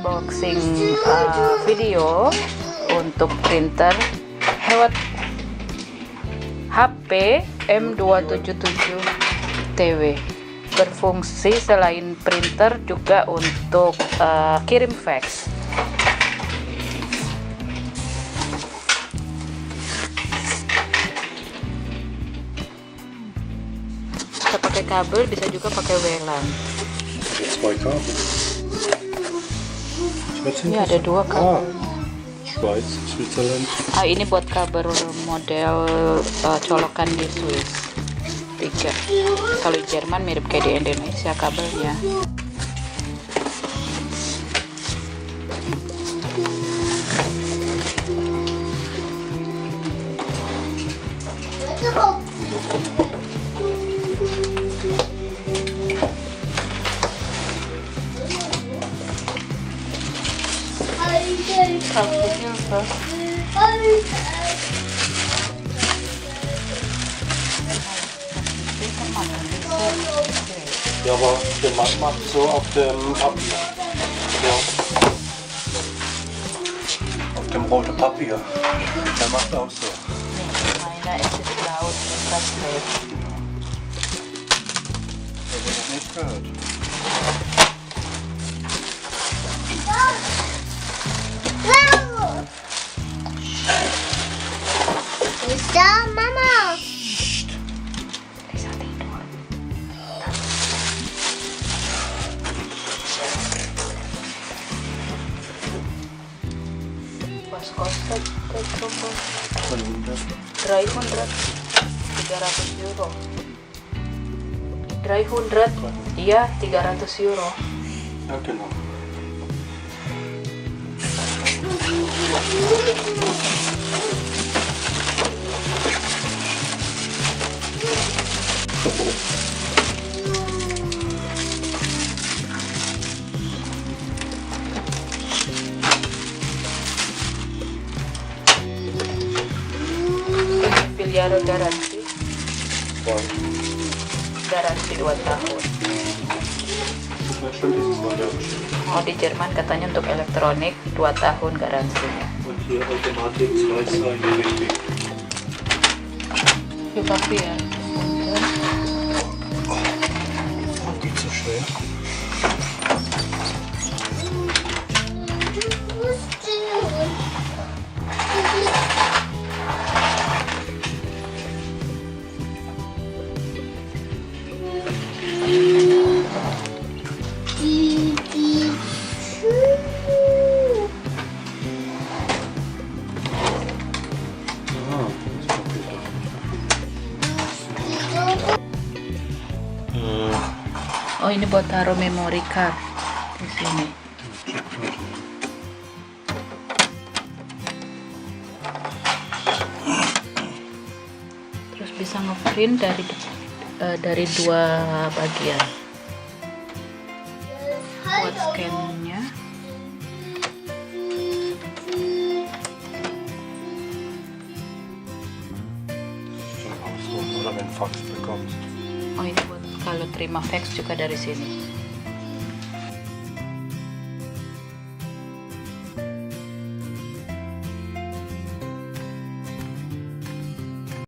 unboxing video untuk printer hemat HP M227dw. Berfungsi selain printer juga untuk kirim fax. Bisa pakai kabel, bisa juga pakai welang. Ini ada dua kabelnya. Ini buat kabel model colokan di Swiss 3. Kalau di Jerman mirip kayak di Indonesia kabelnya. Ja, aber der Mann macht so auf dem Papier. Ja. Auf dem roten Papier. Der macht auch so. Meiner ist es laut und das läuft. Das habe ich nicht gehört. Bisa, Mama. Bisa tidur. Was kostet der Truppe? 300 euro. 300, iya 300 euro. Ja, genau. Miliar garansi. Wow. Garansi 2 tahun. Ja, stimmt, dieses Mal ja. Oh, di Jerman katanya untuk elektronik 2 tahun garansinya. Und hier Automatik 2 Zeichen richtig. Für Papier. Und geht so schwer. Oh, ini buat taruh memory card di sini. Terus bisa ngeprint dari dua bagian. Buat scan-nya. Oder wenn Fax bekommst. Oh, ini buat kalau terima fax juga dari sini.